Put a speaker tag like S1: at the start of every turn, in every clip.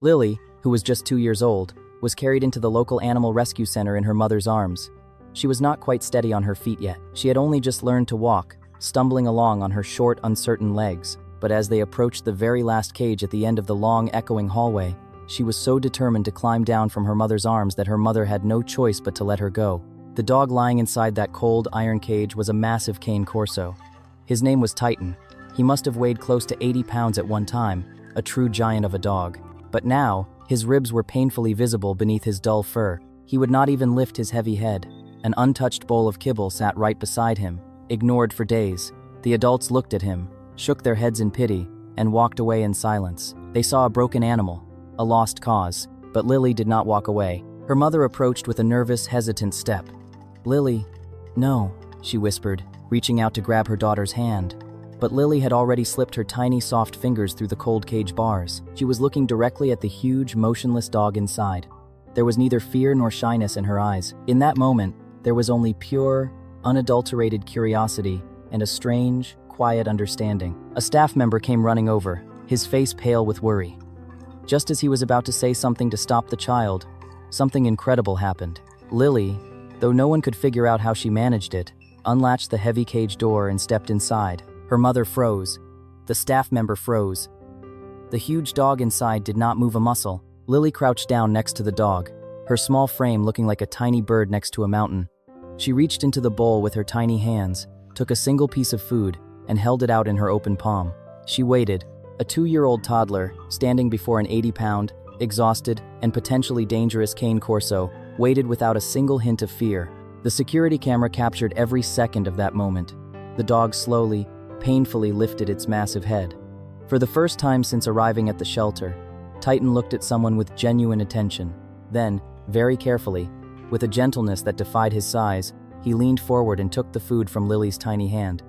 S1: Lily, who was just 2 years old, was carried into the local animal rescue center in her mother's arms. She was not quite steady on her feet yet. She had only just learned to walk, stumbling along on her short, uncertain legs. But as they approached the very last cage at the end of the long, echoing hallway, she was so determined to climb down from her mother's arms that her mother had no choice but to let her go. The dog lying inside that cold, iron cage was a massive Cane Corso. His name was Titan. He must have weighed close to 80 pounds at one time, a true giant of a dog. But now, his ribs were painfully visible beneath his dull fur. He would not even lift his heavy head. An untouched bowl of kibble sat right beside him, ignored for days. The adults looked at him, shook their heads in pity, and walked away in silence. They saw a broken animal, a lost cause, but Lily did not walk away. Her mother approached with a nervous, hesitant step. "Lily, no," she whispered, reaching out to grab her daughter's hand. But Lily had already slipped her tiny, soft fingers through the cold cage bars. She was looking directly at the huge, motionless dog inside. There was neither fear nor shyness in her eyes. In that moment, there was only pure, unadulterated curiosity and a strange, quiet understanding. A staff member came running over, his face pale with worry. Just as he was about to say something to stop the child, something incredible happened. Lily, though no one could figure out how she managed it, unlatched the heavy cage door and stepped inside. Her mother froze. The staff member froze. The huge dog inside did not move a muscle. Lily crouched down next to the dog, her small frame looking like a tiny bird next to a mountain. She reached into the bowl with her tiny hands, took a single piece of food, and held it out in her open palm. She waited, a 2-year-old toddler, standing before an 80-pound, exhausted, and potentially dangerous Cane Corso, waited without a single hint of fear. The security camera captured every second of that moment. The dog slowly, painfully lifted its massive head. For the first time since arriving at the shelter, Titan looked at someone with genuine attention. Then, very carefully, with a gentleness that defied his size, he leaned forward and took the food from Lily's tiny hand.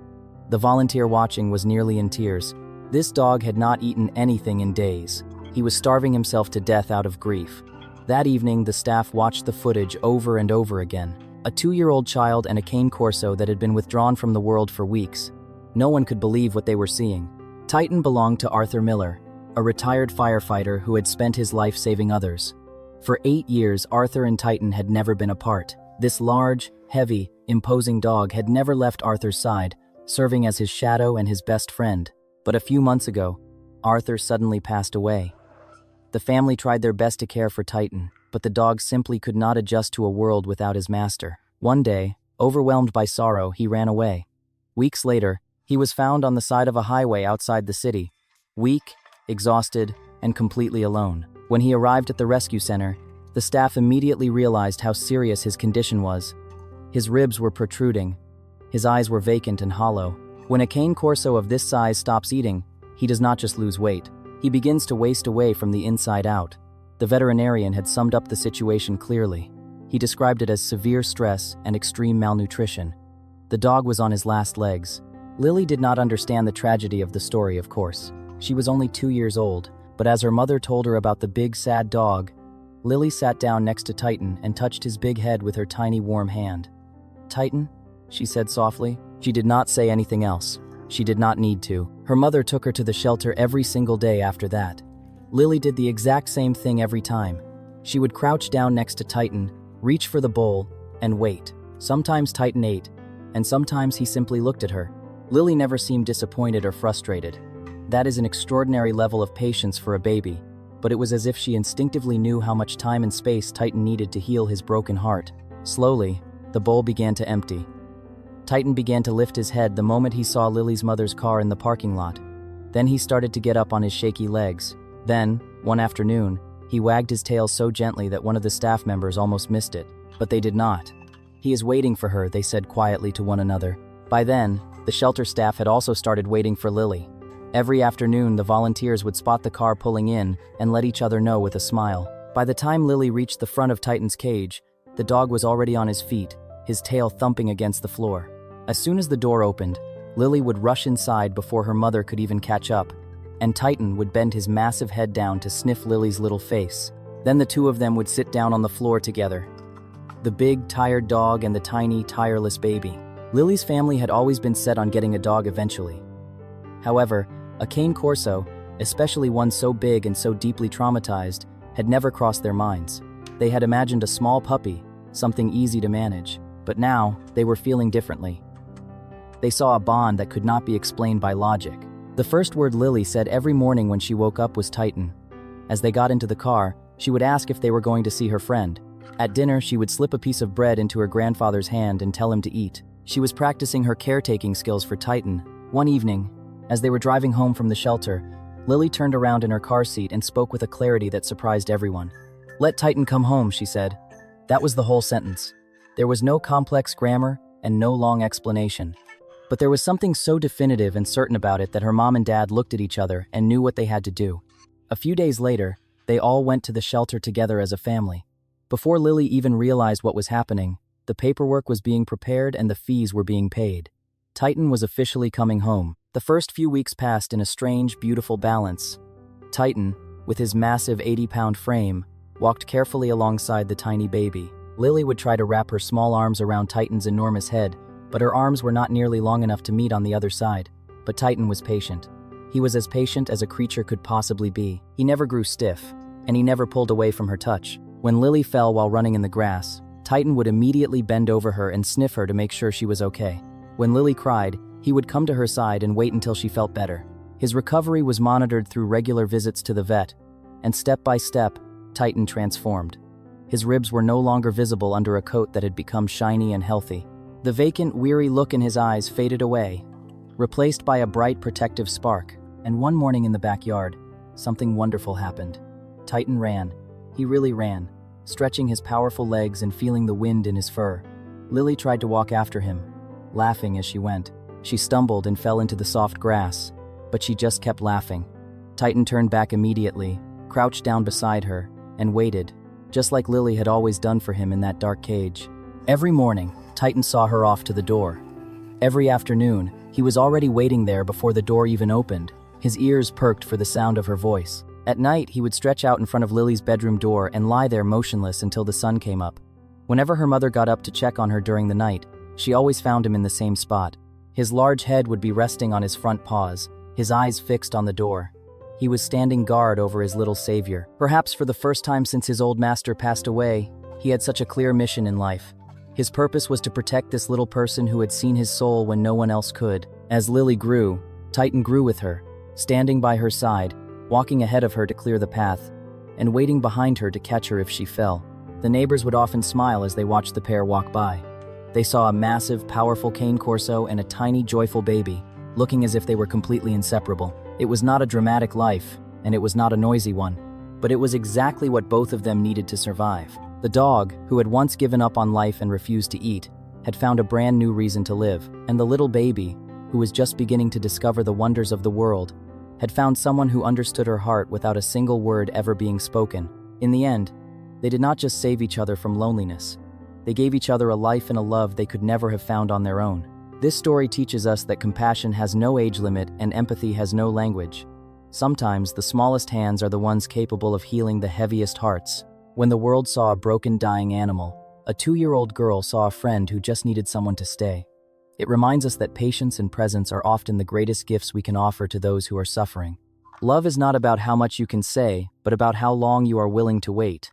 S1: The volunteer watching was nearly in tears. This dog had not eaten anything in days. He was starving himself to death out of grief. That evening, the staff watched the footage over and over again. A 2-year-old child and a Cane Corso that had been withdrawn from the world for weeks. No one could believe what they were seeing. Titan belonged to Arthur Miller, a retired firefighter who had spent his life saving others. For 8 years, Arthur and Titan had never been apart. This large, heavy, imposing dog had never left Arthur's side, serving as his shadow and his best friend. But a few months ago, Arthur suddenly passed away. The family tried their best to care for Titan, but the dog simply could not adjust to a world without his master. One day, overwhelmed by sorrow, he ran away. Weeks later, he was found on the side of a highway outside the city, weak, exhausted, and completely alone. When he arrived at the rescue center, the staff immediately realized how serious his condition was. His ribs were protruding. His eyes were vacant and hollow. When a Cane Corso of this size stops eating, he does not just lose weight. He begins to waste away from the inside out. The veterinarian had summed up the situation clearly. He described it as severe stress and extreme malnutrition. The dog was on his last legs. Lily did not understand the tragedy of the story, of course. She was only 2 years old, but as her mother told her about the big, sad dog, Lily sat down next to Titan and touched his big head with her tiny, warm hand. "Titan?" she said softly. She did not say anything else. She did not need to. Her mother took her to the shelter every single day after that. Lily did the exact same thing every time. She would crouch down next to Titan, reach for the bowl, and wait. Sometimes Titan ate, and sometimes he simply looked at her. Lily never seemed disappointed or frustrated. That is an extraordinary level of patience for a baby, but it was as if she instinctively knew how much time and space Titan needed to heal his broken heart. Slowly, the bowl began to empty. Titan began to lift his head the moment he saw Lily's mother's car in the parking lot. Then he started to get up on his shaky legs. Then, one afternoon, he wagged his tail so gently that one of the staff members almost missed it, but they did not. "He is waiting for her," they said quietly to one another. By then, the shelter staff had also started waiting for Lily. Every afternoon, the volunteers would spot the car pulling in and let each other know with a smile. By the time Lily reached the front of Titan's cage, the dog was already on his feet, his tail thumping against the floor. As soon as the door opened, Lily would rush inside before her mother could even catch up, and Titan would bend his massive head down to sniff Lily's little face. Then the two of them would sit down on the floor together. The big, tired dog and the tiny, tireless baby. Lily's family had always been set on getting a dog eventually. However, a Cane Corso, especially one so big and so deeply traumatized, had never crossed their minds. They had imagined a small puppy, something easy to manage, but now they were feeling differently. They saw a bond that could not be explained by logic. The first word Lily said every morning when she woke up was Titan. As they got into the car, she would ask if they were going to see her friend. At dinner, she would slip a piece of bread into her grandfather's hand and tell him to eat. She was practicing her caretaking skills for Titan. One evening, as they were driving home from the shelter, Lily turned around in her car seat and spoke with a clarity that surprised everyone. "Let Titan come home," she said. That was the whole sentence. There was no complex grammar and no long explanation. But there was something so definitive and certain about it that her mom and dad looked at each other and knew what they had to do. A few days later, they all went to the shelter together as a family. Before Lily even realized what was happening, the paperwork was being prepared and the fees were being paid. Titan was officially coming home. The first few weeks passed in a strange, beautiful balance. Titan, with his massive 80-pound frame, walked carefully alongside the tiny baby. Lily would try to wrap her small arms around Titan's enormous head, but her arms were not nearly long enough to meet on the other side. But Titan was patient. He was as patient as a creature could possibly be. He never grew stiff, and he never pulled away from her touch. When Lily fell while running in the grass, Titan would immediately bend over her and sniff her to make sure she was okay. When Lily cried, he would come to her side and wait until she felt better. His recovery was monitored through regular visits to the vet, and step by step, Titan transformed. His ribs were no longer visible under a coat that had become shiny and healthy. The vacant, weary look in his eyes faded away, replaced by a bright, protective spark. And one morning in the backyard, something wonderful happened. Titan ran. He really ran, stretching his powerful legs and feeling the wind in his fur. Lily tried to walk after him, laughing as she went. She stumbled and fell into the soft grass, but she just kept laughing. Titan turned back immediately, crouched down beside her, and waited, just like Lily had always done for him in that dark cage. Every morning, Titan saw her off to the door. Every afternoon, he was already waiting there before the door even opened, his ears perked for the sound of her voice. At night, he would stretch out in front of Lily's bedroom door and lie there motionless until the sun came up. Whenever her mother got up to check on her during the night, she always found him in the same spot. His large head would be resting on his front paws, his eyes fixed on the door. He was standing guard over his little savior. Perhaps for the first time since his old master passed away, he had such a clear mission in life. His purpose was to protect this little person who had seen his soul when no one else could. As Lily grew, Titan grew with her, standing by her side, walking ahead of her to clear the path, and waiting behind her to catch her if she fell. The neighbors would often smile as they watched the pair walk by. They saw a massive, powerful Cane Corso and a tiny, joyful baby, looking as if they were completely inseparable. It was not a dramatic life, and it was not a noisy one, but it was exactly what both of them needed to survive. The dog, who had once given up on life and refused to eat, had found a brand new reason to live, and the little baby, who was just beginning to discover the wonders of the world, had found someone who understood her heart without a single word ever being spoken. In the end, they did not just save each other from loneliness. They gave each other a life and a love they could never have found on their own. This story teaches us that compassion has no age limit and empathy has no language. Sometimes the smallest hands are the ones capable of healing the heaviest hearts. When the world saw a broken, dying animal, a 2-year-old girl saw a friend who just needed someone to stay. It reminds us that patience and presence are often the greatest gifts we can offer to those who are suffering. Love is not about how much you can say, but about how long you are willing to wait.